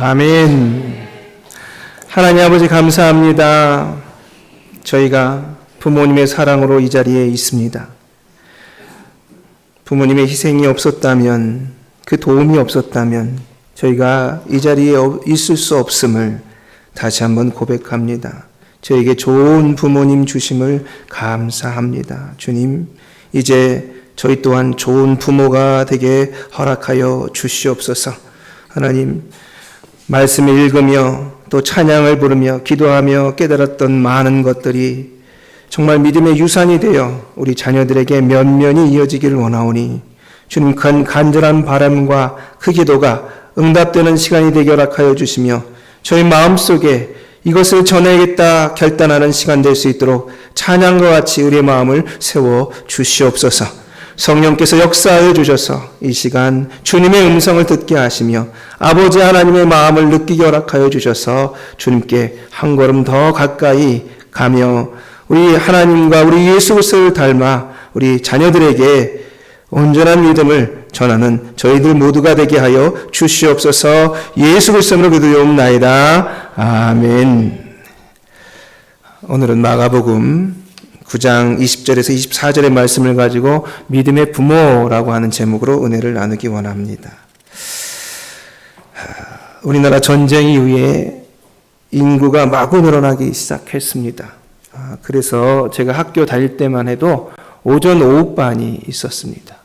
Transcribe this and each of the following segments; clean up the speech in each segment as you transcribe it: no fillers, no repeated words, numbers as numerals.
아멘. 하나님 아버지 감사합니다. 저희가 부모님의 사랑으로 이 자리에 있습니다. 부모님의 희생이 없었다면, 그 도움이 없었다면 저희가 이 자리에 있을 수 없음을 다시 한번 고백합니다. 저에게 좋은 부모님 주심을 감사합니다. 주님, 이제 저희 또한 좋은 부모가 되게 허락하여 주시옵소서. 하나님, 말씀을 읽으며 또 찬양을 부르며 기도하며 깨달았던 많은 것들이 정말 믿음의 유산이 되어 우리 자녀들에게 면면이 이어지기를 원하오니 주님, 큰 간절한 바람과 그 기도가 응답되는 시간이 되게 허락하여 주시며 저희 마음속에 이것을 전해야겠다 결단하는 시간 될 수 있도록 찬양과 같이 우리의 마음을 세워 주시옵소서. 성령께서 역사하여 주셔서 이 시간 주님의 음성을 듣게 하시며 아버지 하나님의 마음을 느끼게 허락하여 주셔서 주님께 한 걸음 더 가까이 가며 우리 하나님과 우리 예수 그리스도를 닮아 우리 자녀들에게 온전한 믿음을 전하는 저희들 모두가 되게 하여 주시옵소서. 예수 그리스도로 기도하옵나이다. 아멘. 오늘은 마가복음 9장 20절에서 24절의 말씀을 가지고 믿음의 부모라고 하는 제목으로 은혜를 나누기 원합니다. 우리나라 전쟁 이후에 인구가 마구 늘어나기 시작했습니다. 그래서 제가 학교 다닐 때만 해도 오전 오후 반이 있었습니다.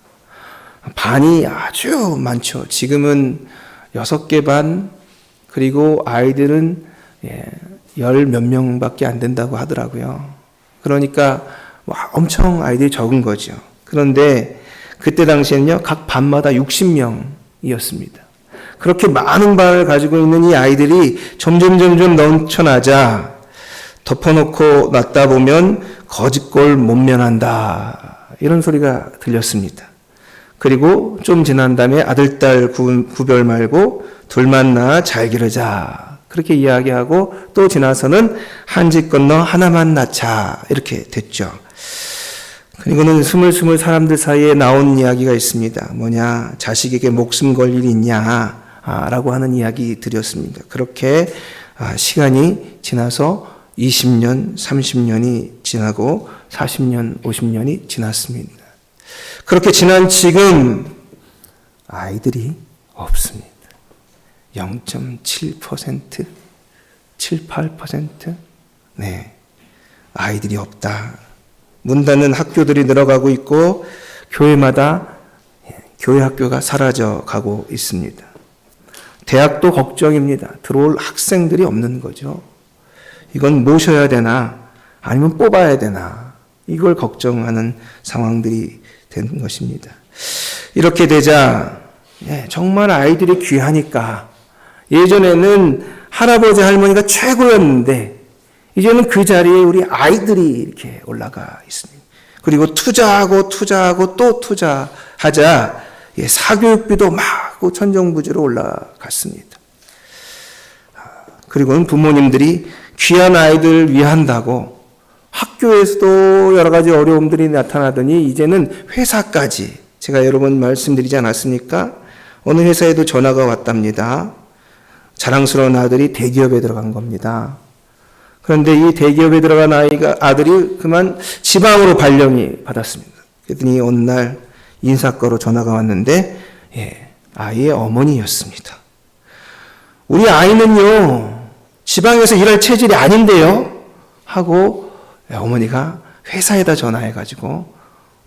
반이 아주 많죠. 지금은 6개 반, 그리고 아이들은 10 몇 명밖에 안 된다고 하더라고요. 그러니까 엄청 아이들이 적은 거죠. 그런데 그때 당시에는요, 각 반마다 60명이었습니다. 그렇게 많은 반을 가지고 있는 이 아이들이 점점 넘쳐나자 덮어놓고 놨다 보면 거짓골 못 면한다, 이런 소리가 들렸습니다. 그리고 좀 지난 다음에 아들, 딸 구별 말고 둘만 낳아 잘 기르자, 그렇게 이야기하고 또 지나서는 한 집 건너 하나만 낳자, 이렇게 됐죠. 그리고는 스물스물 사람들 사이에 나온 이야기가 있습니다. 뭐냐, 자식에게 목숨 걸 일이 있냐 라고 하는 이야기 드렸습니다. 그렇게 시간이 지나서 20년, 30년이 지나고 40년, 50년이 지났습니다. 그렇게 지난 지금 아이들이 없습니다. 0.7%, 7, 8%? 네, 아이들이 없다. 문 닫는 학교들이 늘어가고 있고 교회마다 교회 학교가 사라져 가고 있습니다. 대학도 걱정입니다. 들어올 학생들이 없는 거죠. 이건 모셔야 되나 아니면 뽑아야 되나, 이걸 걱정하는 상황들이 된 것입니다. 이렇게 되자 정말 아이들이 귀하니까, 예전에는 할아버지 할머니가 최고였는데 이제는 그 자리에 우리 아이들이 이렇게 올라가 있습니다. 그리고 투자하고 또 투자하자 사교육비도 마구 천정부지로 올라갔습니다. 그리고는 부모님들이 귀한 아이들 위한다고 학교에서도 여러 가지 어려움들이 나타나더니 이제는 회사까지, 제가 여러 번 말씀드리지 않았습니까? 어느 회사에도 전화가 왔답니다. 자랑스러운 아들이 대기업에 들어간 겁니다. 그런데 이 대기업에 들어간 아들이 그만 지방으로 발령이 받았습니다. 그랬더니 어느 날 인사과로 전화가 왔는데 아이의 어머니였습니다. 우리 아이는요, 지방에서 일할 체질이 아닌데요 하고 어머니가 회사에다 전화해가지고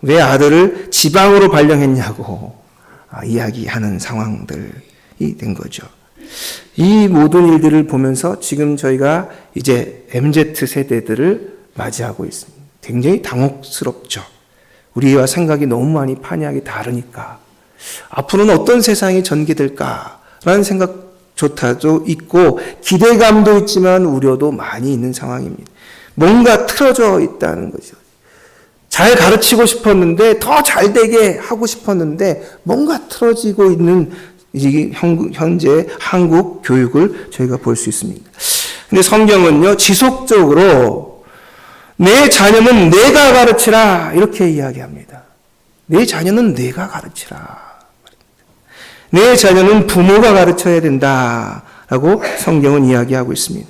왜 아들을 지방으로 발령했냐고 이야기하는 상황들이 된 거죠. 이 모든 일들을 보면서 지금 저희가 이제 MZ 세대들을 맞이하고 있습니다. 굉장히 당혹스럽죠. 우리와 생각이 너무 많이 판이하게 다르니까 앞으로는 어떤 세상이 전개될까라는 생각조차도 있고 기대감도 있지만 우려도 많이 있는 상황입니다. 뭔가 틀어져 있다는 거죠. 잘 가르치고 싶었는데, 더 잘 되게 하고 싶었는데 뭔가 틀어지고 있는 현재 한국 교육을 저희가 볼 수 있습니다. 근데 성경은요, 지속적으로 내 자녀는 내가 가르치라, 이렇게 이야기합니다. 내 자녀는 내가 가르치라. 내 자녀는 부모가 가르쳐야 된다라는 하고 성경은 이야기하고 있습니다.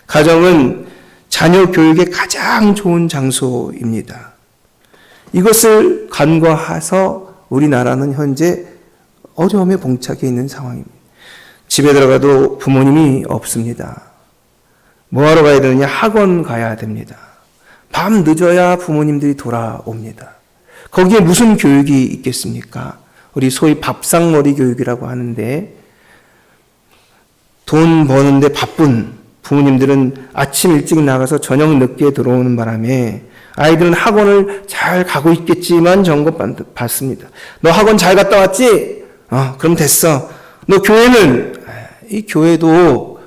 가정은 자녀 교육의 가장 좋은 장소입니다. 이것을 간과해서 우리나라는 현재 어려움에 봉착해 있는 상황입니다. 집에 들어가도 부모님이 없습니다. 뭐하러 가야 되느냐? 학원 가야 됩니다. 밤 늦어야 부모님들이 돌아옵니다. 거기에 무슨 교육이 있겠습니까? 우리 소위 밥상머리 교육이라고 하는데, 돈 버는데 바쁜 부모님들은 아침 일찍 나가서 저녁 늦게 들어오는 바람에 아이들은 학원을 잘 가고 있겠지만 점검 받습니다. 너 학원 잘 갔다 왔지? 그럼 됐어. 너 교회는? 이 교회도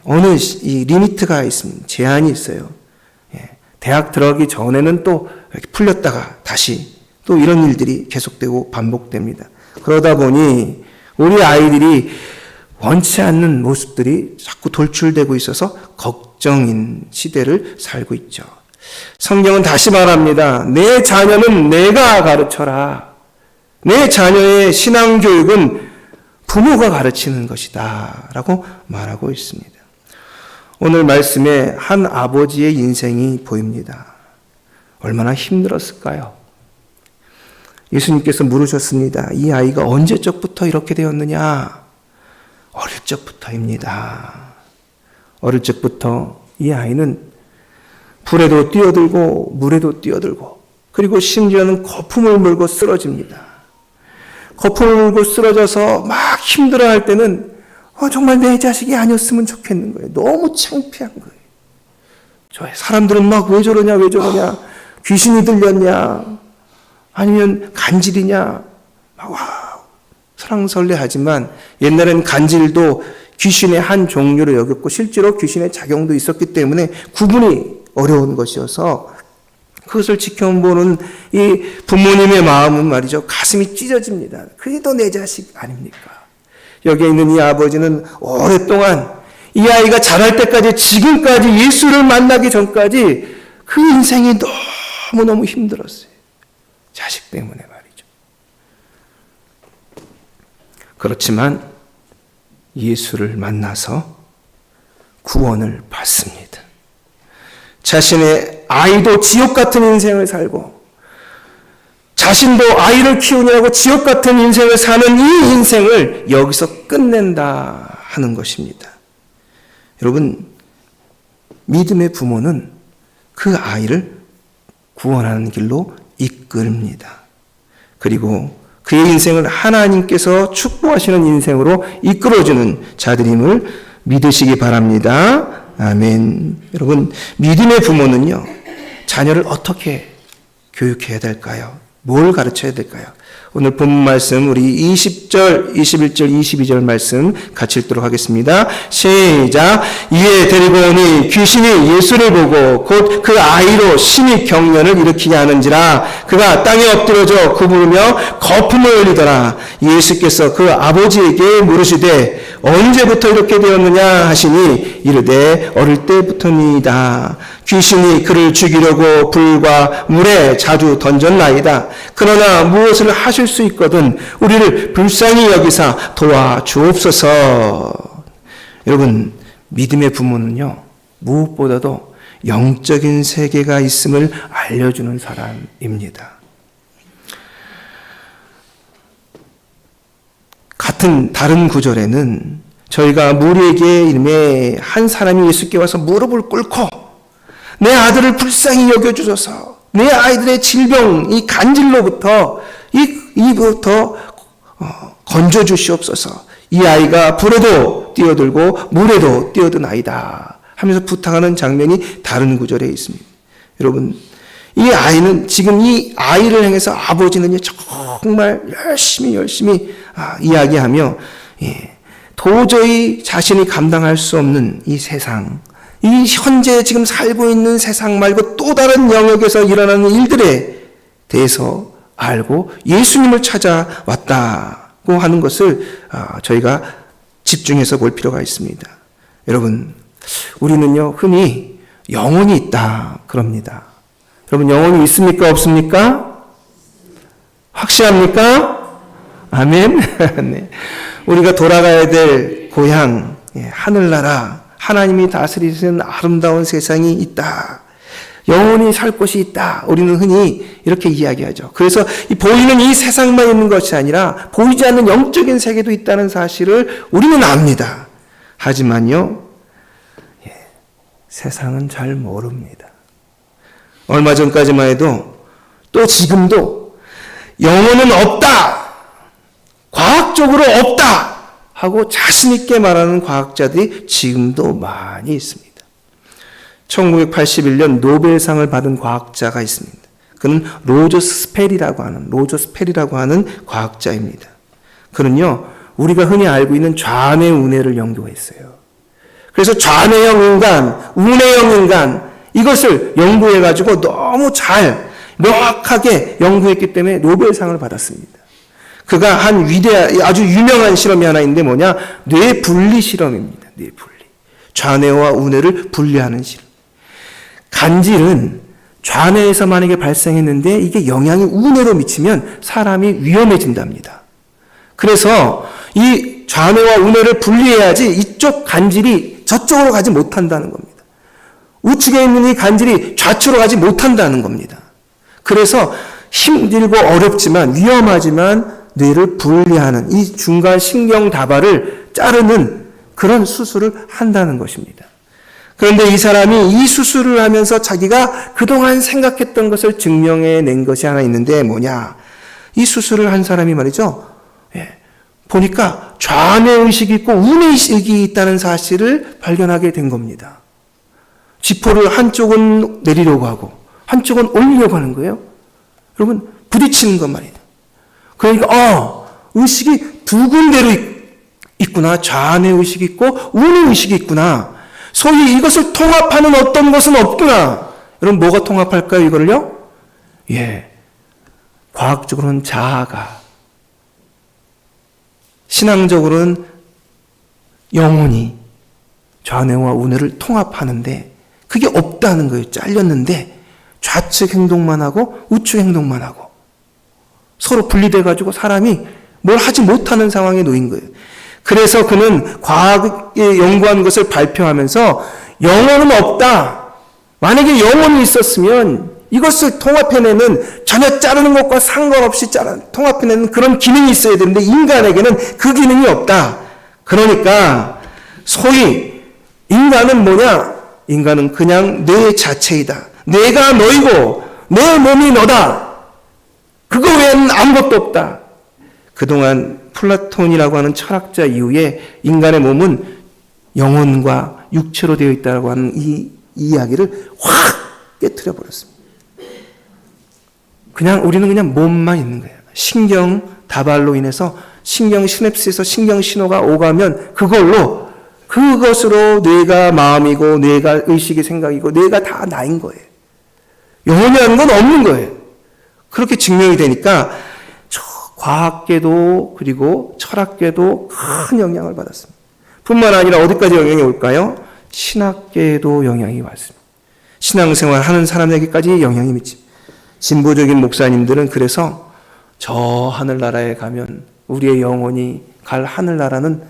어느 이 리미트가 있습니다. 제한이 있어요. 대학 들어가기 전에는 또 이렇게 풀렸다가 다시 또 이런 일들이 계속되고 반복됩니다. 그러다 보니 우리 아이들이 원치 않는 모습들이 자꾸 돌출되고 있어서 걱정인 시대를 살고 있죠. 성경은 다시 말합니다. 내 자녀는 내가 가르쳐라. 내 자녀의 신앙교육은 부모가 가르치는 것이다 라고 말하고 있습니다. 오늘 말씀에 한 아버지의 인생이 보입니다. 얼마나 힘들었을까요? 예수님께서 물으셨습니다. 이 아이가 언제적부터 이렇게 되었느냐? 어릴 적부터입니다. 어릴 적부터 이 아이는 불에도 뛰어들고 물에도 뛰어들고 그리고 심지어는 거품을 물고 쓰러집니다. 거품을 물고 쓰러져서 막 힘들어할 때는 정말 내 자식이 아니었으면 좋겠는 거예요. 너무 창피한 거예요. 저 사람들은 막 왜 저러냐 귀신이 들렸냐 아니면 간질이냐 막 설왕설래하지만 옛날엔 간질도 귀신의 한 종류로 여겼고 실제로 귀신의 작용도 있었기 때문에 구분이 어려운 것이어서 그것을 지켜보는 이 부모님의 마음은 말이죠. 가슴이 찢어집니다. 그래도 내 자식 아닙니까? 여기에 있는 이 아버지는 오랫동안 이 아이가 자랄 때까지 지금까지 예수를 만나기 전까지 그 인생이 너무너무 힘들었어요. 자식 때문에 말이죠. 그렇지만 예수를 만나서 구원을 받습니다. 자신의 아이도 지옥 같은 인생을 살고 자신도 아이를 키우느라고 지옥 같은 인생을 사는 이 인생을 여기서 끝낸다 하는 것입니다. 여러분, 믿음의 부모는 그 아이를 구원하는 길로 이끌입니다. 그리고 그의 인생을 하나님께서 축복하시는 인생으로 이끌어주는 자들임을 믿으시기 바랍니다. 아멘. 여러분, 믿음의 부모는요, 자녀를 어떻게 교육해야 될까요? 뭘 가르쳐야 될까요? 오늘 본문 말씀 우리 20절, 21절, 22절 말씀 같이 읽도록 하겠습니다. 시작. 이에 데리고 오니 귀신이 예수를 보고 곧 그 아이로 심히 경련을 일으키게 하는지라 그가 땅에 엎드려져 구부르며 거품을 흘리더라. 예수께서 그 아버지에게 물으시되 언제부터 이렇게 되었느냐 하시니 이르되 어릴 때부터니이다. 귀신이 그를 죽이려고 불과 물에 자주 던졌나이다. 그러나 무엇을 하실 수 있거든 우리를 불쌍히 여기사 도와주옵소서. 여러분, 믿음의 부모는요, 무엇보다도 영적인 세계가 있음을 알려주는 사람입니다. 같은 다른 구절에는 저희가 무리에게 이름에 한 사람이 예수께 와서 무릎을 꿇고 내 아들을 불쌍히 여겨주소서, 내 아이들의 질병, 이 간질로부터 이부터 건져주시옵소서. 이 아이가 불에도 뛰어들고 물에도 뛰어든 아이다 하면서 부탁하는 장면이 다른 구절에 있습니다. 여러분, 이 아이는 지금 이 아이를 향해서 아버지는요 정말 열심히 이야기하며 도저히 자신이 감당할 수 없는 이 세상, 이 현재 지금 살고 있는 세상 말고 또 다른 영역에서 일어나는 일들에 대해서 알고 예수님을 찾아왔다고 하는 것을 저희가 집중해서 볼 필요가 있습니다. 여러분, 우리는요 흔히 영혼이 있다 그럽니다. 여러분, 영혼이 있습니까 없습니까? 확실합니까? 아멘. 네. 우리가 돌아가야 될 고향, 하늘나라, 하나님이 다스리시는 아름다운 세상이 있다. 영원히 살 곳이 있다. 우리는 흔히 이렇게 이야기하죠. 그래서 보이는 이 세상만 있는 것이 아니라 보이지 않는 영적인 세계도 있다는 사실을 우리는 압니다. 하지만요, 세상은 잘 모릅니다. 얼마 전까지만 해도 또 지금도 영혼은 없다, 과학적으로 없다 하고 자신 있게 말하는 과학자들이 지금도 많이 있습니다. 1981년 노벨상을 받은 과학자가 있습니다. 그는 로저 스펠이라고 하는 과학자입니다. 그는요, 우리가 흔히 알고 있는 좌뇌 우뇌를 연구했어요. 그래서 좌뇌형 인간, 우뇌형 인간, 이것을 연구해가지고 너무 잘 명확하게 연구했기 때문에 노벨상을 받았습니다. 그가 한 아주 유명한 실험이 하나 있는데 뭐냐? 뇌분리 실험입니다. 뇌분리. 좌뇌와 우뇌를 분리하는 실험. 간질은 좌뇌에서 만약에 발생했는데 이게 영향이 우뇌로 미치면 사람이 위험해진답니다. 그래서 이 좌뇌와 우뇌를 분리해야지 이쪽 간질이 저쪽으로 가지 못한다는 겁니다. 우측에 있는 이 간질이 좌측으로 가지 못한다는 겁니다. 그래서 힘들고 어렵지만 위험하지만 뇌를 분리하는 이 중간 신경 다발을 자르는 그런 수술을 한다는 것입니다. 그런데 이 사람이 이 수술을 하면서 자기가 그동안 생각했던 것을 증명해낸 것이 하나 있는데 뭐냐? 이 수술을 한 사람이 말이죠. 보니까 좌뇌의식이 있고 우뇌의식이 있다는 사실을 발견하게 된 겁니다. 지포를 한쪽은 내리려고 하고 한쪽은 올리려고 하는 거예요. 여러분, 부딪히는 것 말이에요. 그러니까 의식이 두 군데로 있구나. 좌뇌의식이 있고 우뇌의식이 있구나. 소위 이것을 통합하는 어떤 것은 없구나. 여러분, 뭐가 통합할까요, 이거를요? 과학적으로는 자아가, 신앙적으로는 영혼이 좌뇌와 우뇌를 통합하는데 그게 없다는 거예요. 잘렸는데 좌측 행동만 하고 우측 행동만 하고 서로 분리돼가지고 사람이 뭘 하지 못하는 상황에 놓인 거예요. 그래서 그는 과학에 연구한 것을 발표하면서 영혼은 없다. 만약에 영혼이 있었으면 이것을 통합해내는, 전혀 자르는 것과 상관없이 통합해내는 그런 기능이 있어야 되는데 인간에게는 그 기능이 없다. 그러니까 소위 인간은 뭐냐? 인간은 그냥 뇌 자체이다. 내가 너이고 내 몸이 너다. 그거 외에는 아무것도 없다. 그동안 플라톤이라고 하는 철학자 이후에 인간의 몸은 영혼과 육체로 되어 있다고 하는 이 이야기를 확 깨트려 버렸습니다. 우리는 그냥 몸만 있는 거예요. 신경 다발로 인해서 신경 시냅스에서 신경 신호가 오가면 그것으로 뇌가 마음이고 뇌가 의식이 생각이고 뇌가 다 나인 거예요. 영혼이라는 건 없는 거예요. 그렇게 증명이 되니까 과학계도 그리고 철학계도 큰 영향을 받았습니다. 뿐만 아니라 어디까지 영향이 올까요? 신학계에도 영향이 왔습니다. 신앙생활 하는 사람에게까지 영향이 미칩니다. 진보적인 목사님들은 그래서 저 하늘나라에 가면 우리의 영혼이 갈 하늘나라는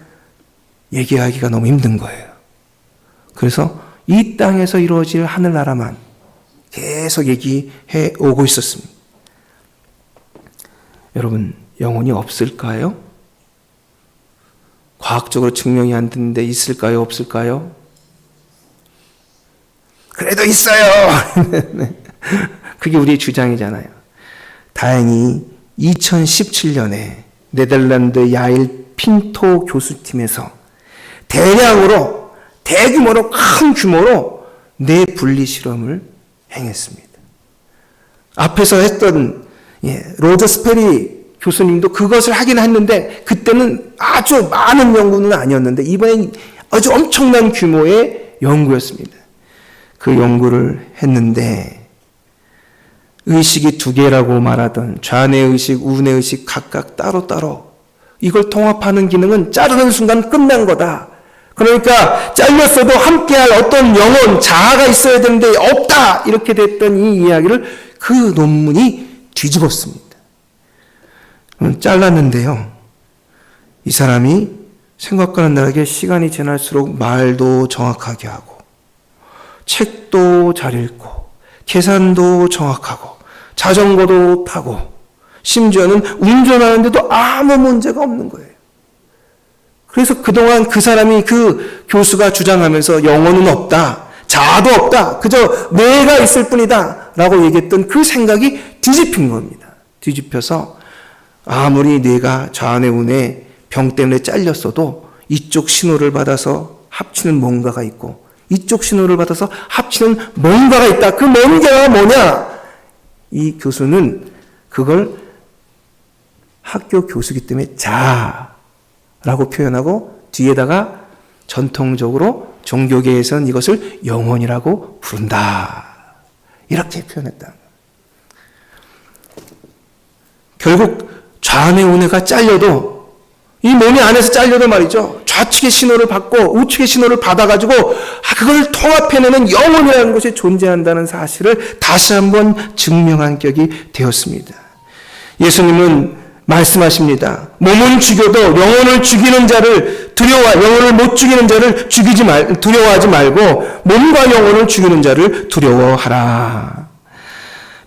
얘기하기가 너무 힘든 거예요. 그래서 이 땅에서 이루어질 하늘나라만 계속 얘기해 오고 있었습니다. 여러분, 영혼이 없을까요? 과학적으로 증명이 안 되는데 있을까요? 없을까요? 그래도 있어요. 그게 우리의 주장이잖아요. 다행히 2017년에 네덜란드 야일 핀토 교수팀에서 대규모로 큰 규모로 뇌분리 실험을 행했습니다. 앞에서 했던 로저 스페리 교수님도 그것을 하긴 했는데 그때는 아주 많은 연구는 아니었는데 이번엔 아주 엄청난 규모의 연구였습니다. 그 연구를 했는데 의식이 두 개라고 말하던 좌뇌의식, 우뇌의식 각각 따로따로 이걸 통합하는 기능은 자르는 순간 끝난 거다. 그러니까 잘렸어도 함께할 어떤 영혼, 자아가 있어야 되는데 없다. 이렇게 됐던 이 이야기를 그 논문이 뒤집었습니다. 잘랐는데요. 이 사람이 생각과는 다르게 시간이 지날수록 말도 정확하게 하고 책도 잘 읽고 계산도 정확하고 자전거도 타고 심지어는 운전하는데도 아무 문제가 없는 거예요. 그래서 그동안 그 사람이 그 교수가 주장하면서 영혼은 없다, 자아도 없다, 그저 내가 있을 뿐이다 라고 얘기했던 그 생각이 뒤집힌 겁니다. 뒤집혀서 아무리 내가 좌뇌우뇌 병 때문에 잘렸어도 이쪽 신호를 받아서 합치는 뭔가가 있고 이쪽 신호를 받아서 합치는 뭔가가 있다. 그 뭔가가 뭐냐? 이 교수는 그걸 학교 교수기 때문에 자라고 표현하고 뒤에다가 전통적으로 종교계에서는 이것을 영혼이라고 부른다. 이렇게 표현했다. 결국 좌뇌우뇌가 잘려도 이 몸이 안에서 잘려도 말이죠. 좌측의 신호를 받고 우측의 신호를 받아가지고 그걸 통합해내는 영혼이라는 것이 존재한다는 사실을 다시 한번 증명한 격이 되었습니다. 예수님은 말씀하십니다. 몸은 죽여도 영혼을 죽이는 자를 영혼을 못 죽이는 자를 두려워하지 말고 몸과 영혼을 죽이는 자를 두려워하라.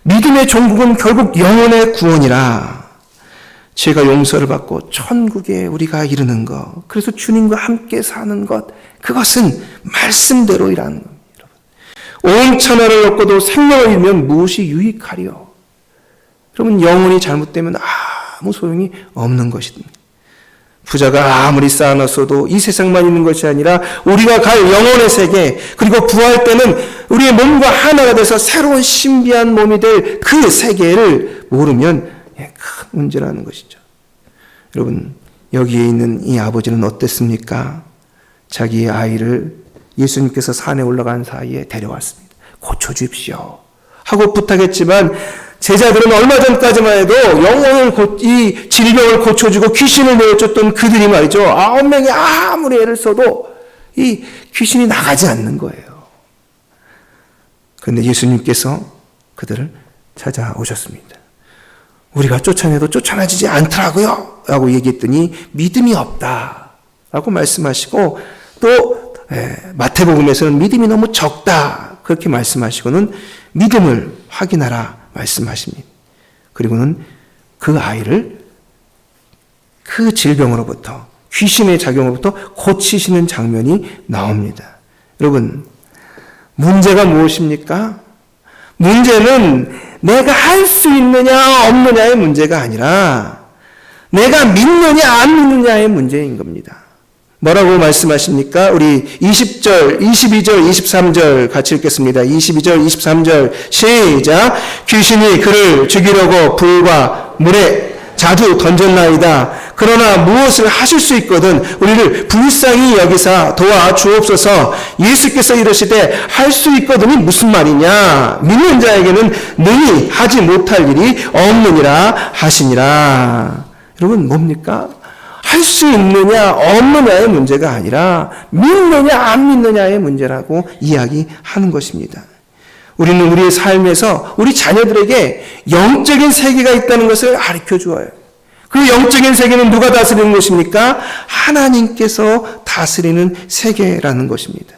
믿음의 종국은 결국 영혼의 구원이라. 죄가 용서를 받고 천국에 우리가 이르는 것, 그래서 주님과 함께 사는 것, 그것은 말씀대로이라는 겁니다. 온 천하를 얻고도 생명을 잃으면 무엇이 유익하리요? 여러분, 영혼이 잘못되면 아무 소용이 없는 것입니다. 부자가 아무리 쌓아놨어도 이 세상만 있는 것이 아니라 우리가 갈 영혼의 세계, 그리고 부활 때는 우리의 몸과 하나가 돼서 새로운 신비한 몸이 될 그 세계를 모르면 큰 문제라는 것이죠. 여러분, 여기에 있는 이 아버지는 어땠습니까? 자기의 아이를 예수님께서 산에 올라간 사이에 데려왔습니다. 고쳐주십시오 하고 부탁했지만 제자들은 얼마 전까지만 해도 이 질병을 고쳐주고 귀신을 내어줬던 그들이 말이죠. 9명이 아무리 애를 써도 이 귀신이 나가지 않는 거예요. 그런데 예수님께서 그들을 찾아오셨습니다. 우리가 쫓아내도 쫓아내지 않더라고요 라고 얘기했더니 믿음이 없다 라고 말씀하시고, 또 마태복음에서는 믿음이 너무 적다 그렇게 말씀하시고는 믿음을 확인하라 말씀하십니다. 그리고는 그 아이를 그 질병으로부터, 귀신의 작용으로부터 고치시는 장면이 나옵니다. 여러분, 문제가 무엇입니까? 문제는 내가 할 수 있느냐 없느냐의 문제가 아니라 내가 믿느냐 안 믿느냐의 문제인 겁니다. 뭐라고 말씀하십니까? 우리 20절, 22절, 23절 같이 읽겠습니다. 22절, 23절 시작. 귀신이 그를 죽이려고 불과 물에 자주 던졌나이다. 그러나 무엇을 하실 수 있거든 우리를 불쌍히 여기사 도와주옵소서. 예수께서 이르시되 할 수 있거든이 무슨 말이냐? 믿는 자에게는 능히 하지 못할 일이 없느니라 하시니라. 여러분, 뭡니까? 할 수 있느냐 없느냐의 문제가 아니라 믿느냐 안 믿느냐의 문제라고 이야기하는 것입니다. 우리는 우리의 삶에서 우리 자녀들에게 영적인 세계가 있다는 것을 가르쳐 주어요. 그 영적인 세계는 누가 다스리는 것입니까? 하나님께서 다스리는 세계라는 것입니다.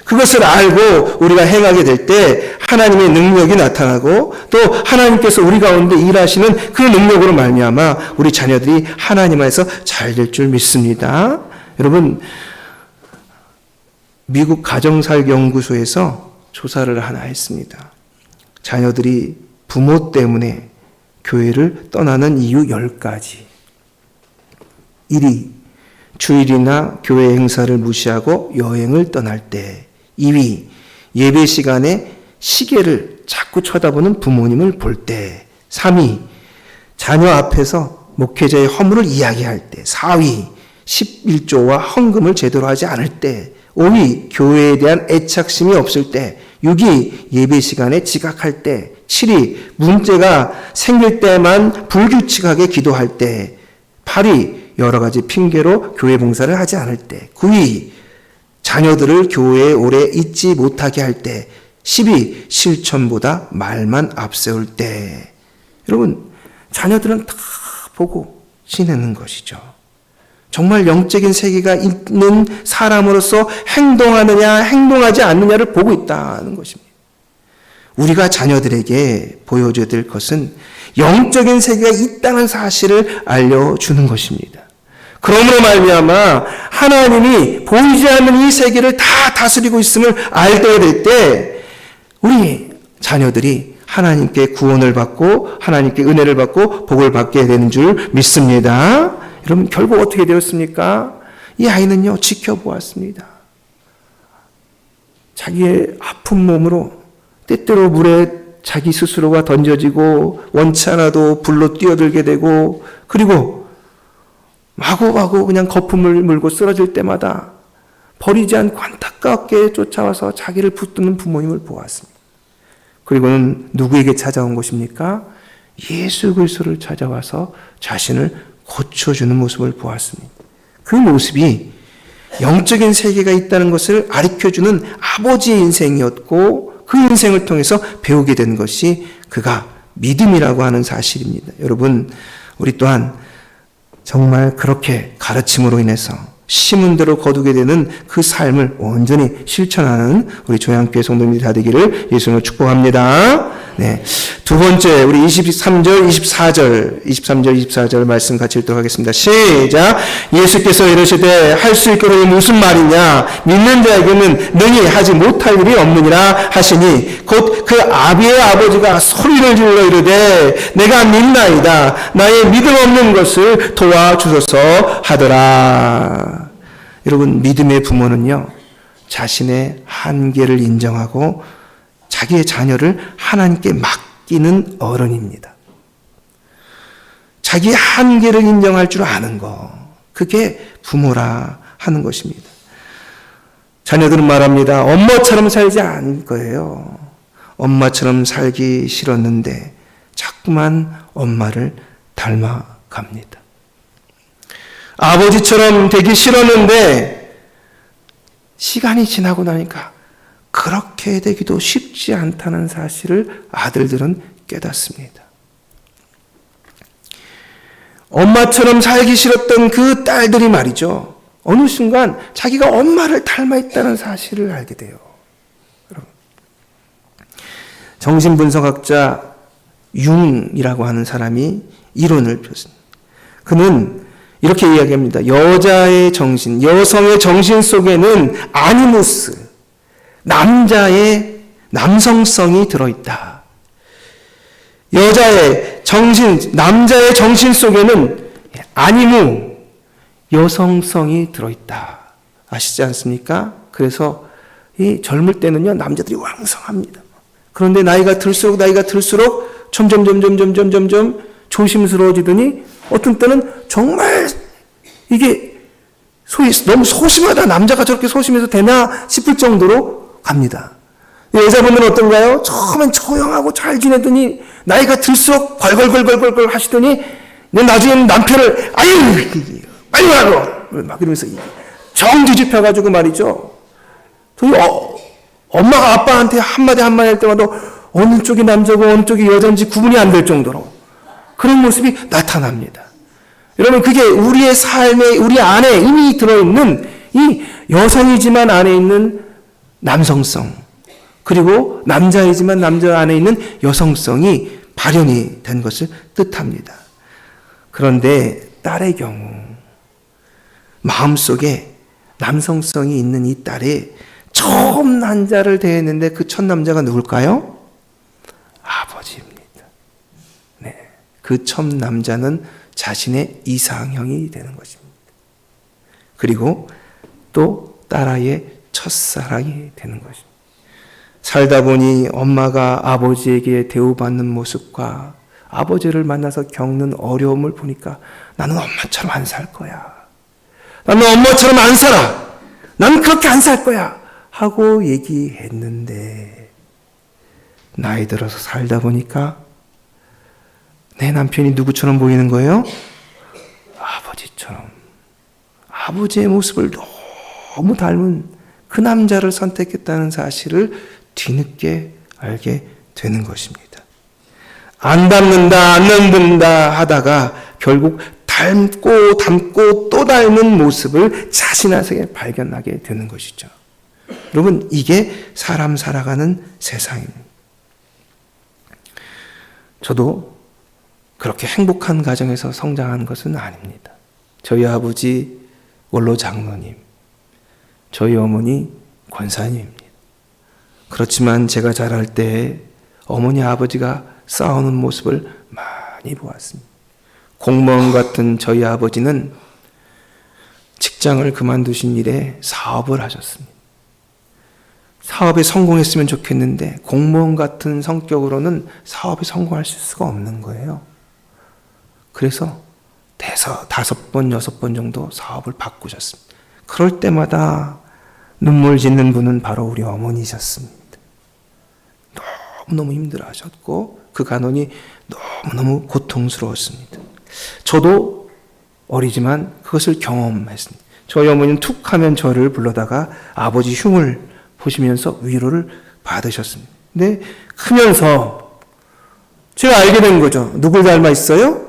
그것을 알고 우리가 행하게 될 때 하나님의 능력이 나타나고 또 하나님께서 우리 가운데 일하시는 그 능력으로 말미암아 우리 자녀들이 하나님 안에서 잘 될 줄 믿습니다. 여러분, 미국 가정사역연구소에서 조사를 하나 했습니다. 자녀들이 부모 때문에 교회를 떠나는 이유 10가지. 1위, 주일이나 교회 행사를 무시하고 여행을 떠날 때. 2위, 예배 시간에 시계를 자꾸 쳐다보는 부모님을 볼 때. 3위, 자녀 앞에서 목회자의 허물을 이야기할 때. 4위, 11조와 헌금을 제대로 하지 않을 때. 5위, 교회에 대한 애착심이 없을 때. 6위, 예배 시간에 지각할 때. 7위, 문제가 생길 때만 불규칙하게 기도할 때. 8위, 여러 가지 핑계로 교회 봉사를 하지 않을 때. 9위, 자녀들을 교회에 오래 있지 못하게 할 때. 10위, 실천보다 말만 앞세울 때. 여러분, 자녀들은 다 보고 지내는 것이죠. 정말 영적인 세계가 있는 사람으로서 행동하느냐 행동하지 않느냐를 보고 있다는 것입니다. 우리가 자녀들에게 보여줘야 될 것은 영적인 세계가 있다는 사실을 알려주는 것입니다. 그러므로 말미암아 하나님이 보이지 않는 이 세계를 다 다스리고 있음을 알게 될 때 우리 자녀들이 하나님께 구원을 받고 하나님께 은혜를 받고 복을 받게 되는 줄 믿습니다. 여러분 결국 어떻게 되었습니까? 이 아이는요 지켜보았습니다. 자기의 아픈 몸으로 때때로 물에 자기 스스로가 던져지고 원치 않아도 불로 뛰어들게 되고 그리고 마구마구 그냥 거품을 물고 쓰러질 때마다 버리지 않고 안타깝게 쫓아와서 자기를 붙드는 부모님을 보았습니다. 그리고는 누구에게 찾아온 것입니까? 예수 그리스도를 찾아와서 자신을 고쳐주는 모습을 보았습니다. 그 모습이 영적인 세계가 있다는 것을 가르쳐주는 아버지의 인생이었고 그 인생을 통해서 배우게 된 것이 그가 믿음이라고 하는 사실입니다. 여러분 우리 또한 정말 그렇게 가르침으로 인해서 심은 대로 거두게 되는 그 삶을 온전히 실천하는 우리 조양교회 성도님들이 다 되기를 예수님으로 축복합니다. 네. 두 번째, 우리 23절, 24절 말씀 같이 읽도록 하겠습니다. 시작! 예수께서 이르시되 할 수 있거든 무슨 말이냐? 믿는 자에게는 능히 하지 못할 일이 없느니라 하시니 곧 그 아비의 아버지가 소리를 질러 이르되 내가 믿나이다. 나의 믿음 없는 것을 도와주소서 하더라. 여러분 믿음의 부모는요 자신의 한계를 인정하고 자기의 자녀를 하나님께 맡기는 어른입니다. 자기의 한계를 인정할 줄 아는 것, 그게 부모라 하는 것입니다. 자녀들은 말합니다. 엄마처럼 살지 않을 거예요. 엄마처럼 살기 싫었는데 자꾸만 엄마를 닮아갑니다. 아버지처럼 되기 싫었는데 시간이 지나고 나니까 그렇게 되기도 쉽지 않다는 사실을 아들들은 깨닫습니다. 엄마처럼 살기 싫었던 그 딸들이 말이죠. 어느 순간 자기가 엄마를 닮아 있다는 사실을 알게 돼요. 정신분석학자 융이라고 하는 사람이 이론을 폈습니다. 그는 이렇게 이야기합니다. 여자의 정신, 여성의 정신 속에는 아니무스, 남자의 남성성이 들어있다. 여자의 정신, 남자의 정신 속에는 아니무, 여성성이 들어있다. 아시지 않습니까? 그래서 이 젊을 때는요, 남자들이 왕성합니다. 그런데 나이가 들수록 점점 조심스러워지더니 어떤 때는 정말 이게 너무 소심하다. 남자가 저렇게 소심해서 되나 싶을 정도로 갑니다. 여자분들은 어떤가요? 처음엔 조용하고 잘 지내더니 나이가 들수록 걸걸걸걸걸 하시더니 나중에는 남편을 아유 빨리 와라 막 이러면서 정 뒤집혀가지고 말이죠. 엄마가 아빠한테 한마디 할 때마다 어느 쪽이 남자고 어느 쪽이 여자인지 구분이 안 될 정도로 그런 모습이 나타납니다. 여러분 그게 우리의 삶에 우리 안에 이미 들어있는 이 여성이지만 안에 있는 남성성 그리고 남자이지만 남자 안에 있는 여성성이 발현이 된 것을 뜻합니다. 그런데 딸의 경우 마음속에 남성성이 있는 이 딸이 처음 남자를 대했는데 그 첫 남자가 누굴까요? 아버지입니다. 네, 그 첫 남자는 자신의 이상형이 되는 것입니다. 그리고 또 딸아이의 첫사랑이 되는 것입니다. 살다 보니 엄마가 아버지에게 대우받는 모습과 아버지를 만나서 겪는 어려움을 보니까 나는 엄마처럼 안 살 거야. 나는 엄마처럼 안 살아. 나는 그렇게 안 살 거야. 하고 얘기했는데 나이 들어서 살다 보니까 내 남편이 누구처럼 보이는 거예요? 아버지처럼. 아버지의 모습을 너무 닮은 그 남자를 선택했다는 사실을 뒤늦게 알게 되는 것입니다. 안 닮는다, 안 남는다 하다가 결국 닮고 또 닮은 모습을 자신에게 발견하게 되는 것이죠. 여러분, 이게 사람 살아가는 세상입니다. 저도 그렇게 행복한 가정에서 성장한 것은 아닙니다. 저희 아버지 원로 장로님, 저희 어머니 권사님입니다. 그렇지만 제가 자랄 때 어머니 아버지가 싸우는 모습을 많이 보았습니다. 공무원 같은 저희 아버지는 직장을 그만두신 일에 사업을 하셨습니다. 사업에 성공했으면 좋겠는데 공무원 같은 성격으로는 사업에 성공할 수가 없는 거예요. 그래서 5번, 6번 정도 사업을 바꾸셨습니다. 그럴 때마다 눈물 짓는 분은 바로 우리 어머니셨습니다. 너무너무 힘들어하셨고 그 간혼이 너무너무 고통스러웠습니다. 저도 어리지만 그것을 경험했습니다. 저희 어머니는 툭 하면 저를 불러다가 아버지 흉을 보시면서 위로를 받으셨습니다. 근데 크면서 제가 알게 된 거죠. 누굴 닮아 있어요?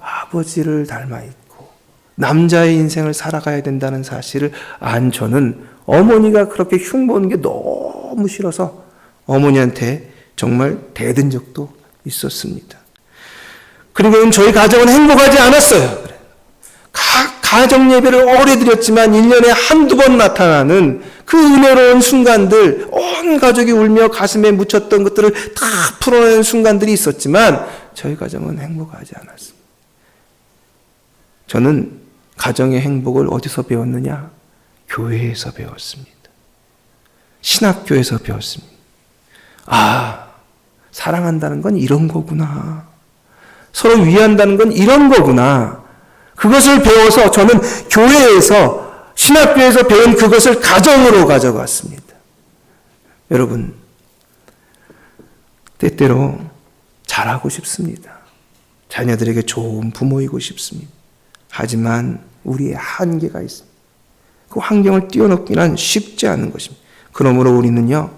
아버지를 닮아 있고 남자의 인생을 살아가야 된다는 사실을 안 저는 어머니가 그렇게 흉 보는 게 너무 싫어서 어머니한테 정말 대든 적도 있었습니다. 그리고 저희 가정은 행복하지 않았어요. 가정 예배를 오래 드렸지만 1년에 한두 번 나타나는 그 은혜로운 순간들, 온 가족이 울며 가슴에 묻혔던 것들을 다 풀어내는 순간들이 있었지만 저희 가정은 행복하지 않았습니다. 저는 가정의 행복을 어디서 배웠느냐? 교회에서 배웠습니다. 신학교에서 배웠습니다. 아, 사랑한다는 건 이런 거구나. 서로 위한다는 건 이런 거구나. 그것을 배워서 저는 교회에서, 신학교에서 배운 그것을 가정으로 가져갔습니다. 여러분, 때때로 잘하고 싶습니다. 자녀들에게 좋은 부모이고 싶습니다. 하지만 우리의 한계가 있습니다. 그 환경을 뛰어넘기는 쉽지 않은 것입니다. 그러므로 우리는요,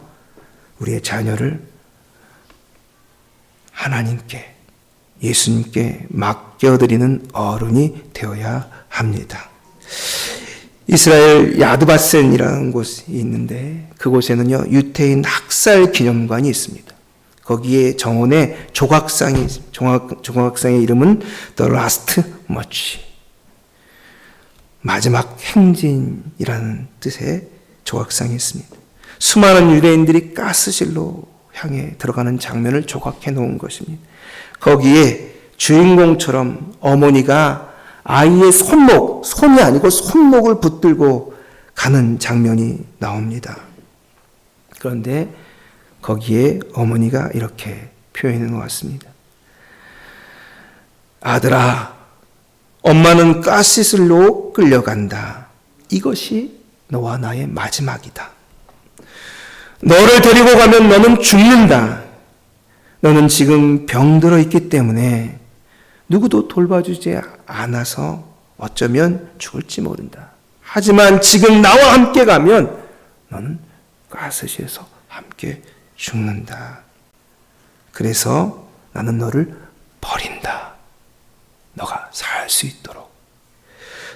우리의 자녀를 하나님께, 예수님께 맡겨드리는 어른이 되어야 합니다. 이스라엘 야드바센이라는 곳이 있는데 그곳에는요, 유태인 학살 기념관이 있습니다. 거기에 정원에 조각상이 있습니다. 조각상의 이름은 The Last March, 마지막 행진이라는 뜻의 조각상이 있습니다. 수많은 유대인들이 가스실로 향해 들어가는 장면을 조각해 놓은 것입니다. 거기에 주인공처럼 어머니가 아이의 손이 아니고 손목을 붙들고 가는 장면이 나옵니다. 그런데 거기에 어머니가 이렇게 표현해 놓았습니다. 아들아, 엄마는 가시슬로 끌려간다. 이것이 너와 나의 마지막이다. 너를 데리고 가면 너는 죽는다. 너는 지금 병들어 있기 때문에 누구도 돌봐주지 않아서 어쩌면 죽을지 모른다. 하지만 지금 나와 함께 가면 너는 가스실에서 함께 죽는다. 그래서 나는 너를 버린다. 너가 살 수 있도록.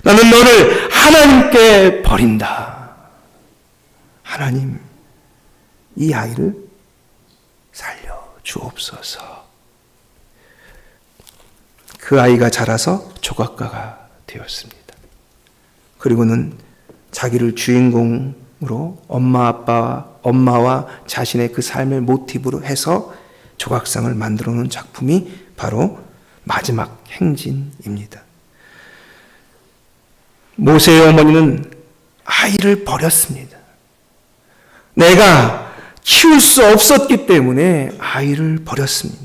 나는 너를 하나님께 버린다. 하나님, 이 아이를 살려 주옵소서. 그 아이가 자라서 조각가가 되었습니다. 그리고는 자기를 주인공으로 엄마와 자신의 그 삶을 모티브로 해서 조각상을 만들어 놓은 작품이 바로 마지막 행진입니다. 모세의 어머니는 아이를 버렸습니다. 내가 키울 수 없었기 때문에 아이를 버렸습니다.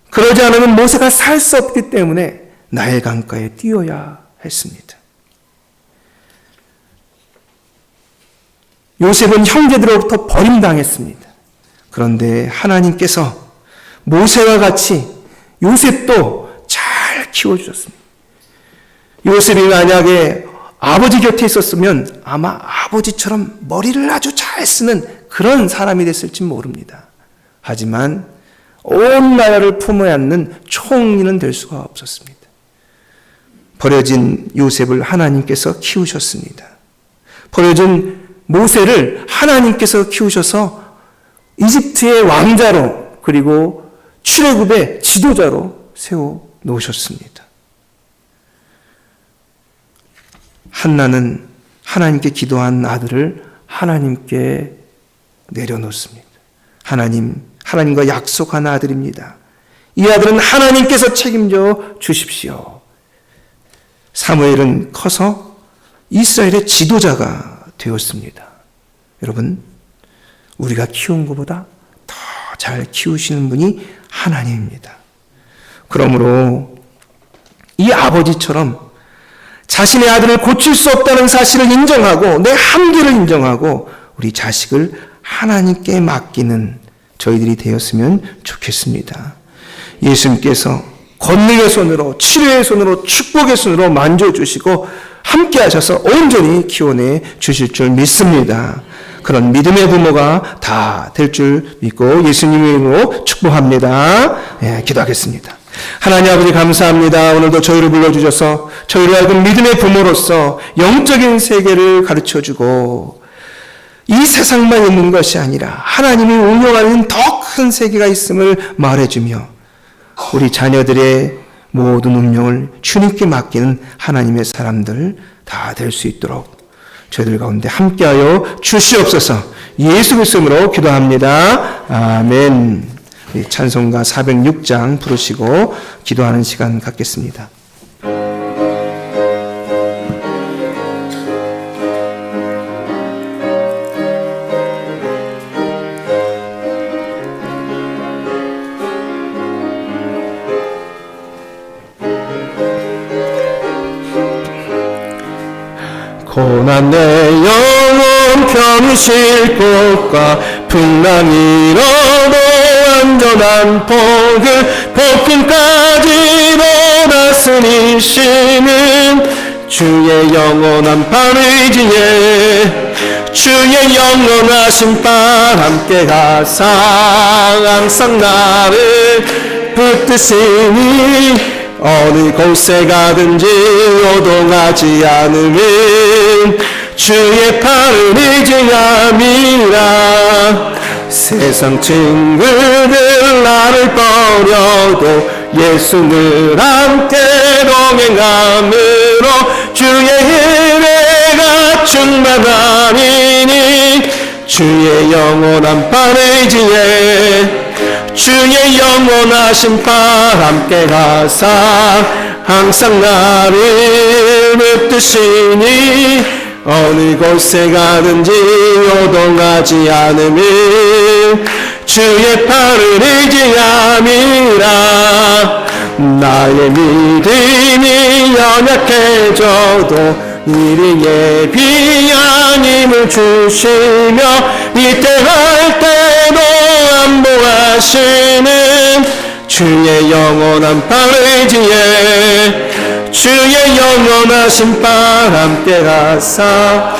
그러지 않으면 모세가 살 수 없기 때문에 나일 강가에 뛰어야 했습니다. 요셉은 형제들로부터 버림당했습니다. 그런데 하나님께서 모세와 같이 요셉도 잘 키워주셨습니다. 요셉이 만약에 아버지 곁에 있었으면 아마 아버지처럼 머리를 아주 잘 쓰는 그런 사람이 됐을지 모릅니다. 하지만 온 나라를 품에 안는 총리는 될 수가 없었습니다. 버려진 요셉을 하나님께서 키우셨습니다. 버려진 모세를 하나님께서 키우셔서 이집트의 왕자로 그리고 출애굽의 지도자로 세워 놓으셨습니다. 한나는 하나님께 기도한 아들을 하나님께 내려놓습니다. 하나님과 약속한 아들입니다. 이 아들은 하나님께서 책임져 주십시오. 사무엘은 커서 이스라엘의 지도자가 되었습니다. 여러분, 우리가 키운 것보다 더 잘 키우시는 분이 하나님입니다. 그러므로 이 아버지처럼 자신의 아들을 고칠 수 없다는 사실을 인정하고 내 한계를 인정하고 우리 자식을 하나님께 맡기는 저희들이 되었으면 좋겠습니다. 예수님께서 권능의 손으로, 치료의 손으로, 축복의 손으로 만져주시고 함께 하셔서 온전히 키워내 주실 줄 믿습니다. 그런 믿음의 부모가 다 될 줄 믿고 예수님의 이름으로 축복합니다. 기도하겠습니다. 하나님 아버지 감사합니다. 오늘도 저희를 불러주셔서 저희를 알고 믿음의 부모로서 영적인 세계를 가르쳐주고 이 세상만 있는 것이 아니라 하나님이 운영하는 더 큰 세계가 있음을 말해주며 우리 자녀들의 모든 운명을 주님께 맡기는 하나님의 사람들 다 될 수 있도록 저희들 가운데 함께하여 주시옵소서. 예수 그리스도로 기도합니다. 아멘. 찬송가 406장 부르시고 기도하는 시간 갖겠습니다. 고난 내 영혼 편히 곳과 풍랑이 일어도 안전한 복을 복음까지도 다스리시는 주의 영원한 발 의지에 주의 영원하신 발 함께 가사 항상 나를 붙드시니 어느 곳에 가든지 요동하지 않으면 주의 팔을 의지함이라. 세상 친구들 나를 버려도 예수를 함께 동행함으로 주의 은혜가 충만하리니 주의 영원한 팔 의지에 주의 영원하신 팔 함께 가사 항상 나를 붙드시니 어느 곳에 가든지 요동하지 않으면 주의 팔을 의지함이라. 나의 믿음이 연약해져도 이리 예비한 힘을 주시며 이때할 때도 안보하시는 주의 영원한 팔 의지에 주의 영원하신 팔 함께 가사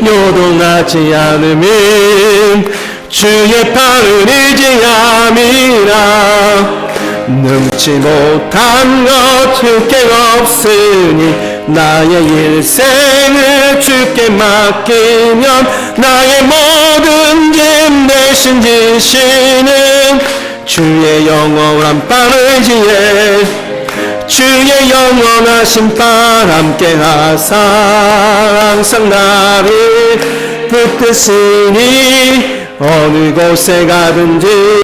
요동하지 않으면 주의 팔을 의지함이라. 능치 못한 것 주께 없으니 나의 일생을 주께 맡기면 나의 모든 짐 대신 지시는 주의 영원한 팔 의지에 주의 영원하신 팔 함께 하사 항상 나를 붙드시니 어느 곳에 가든지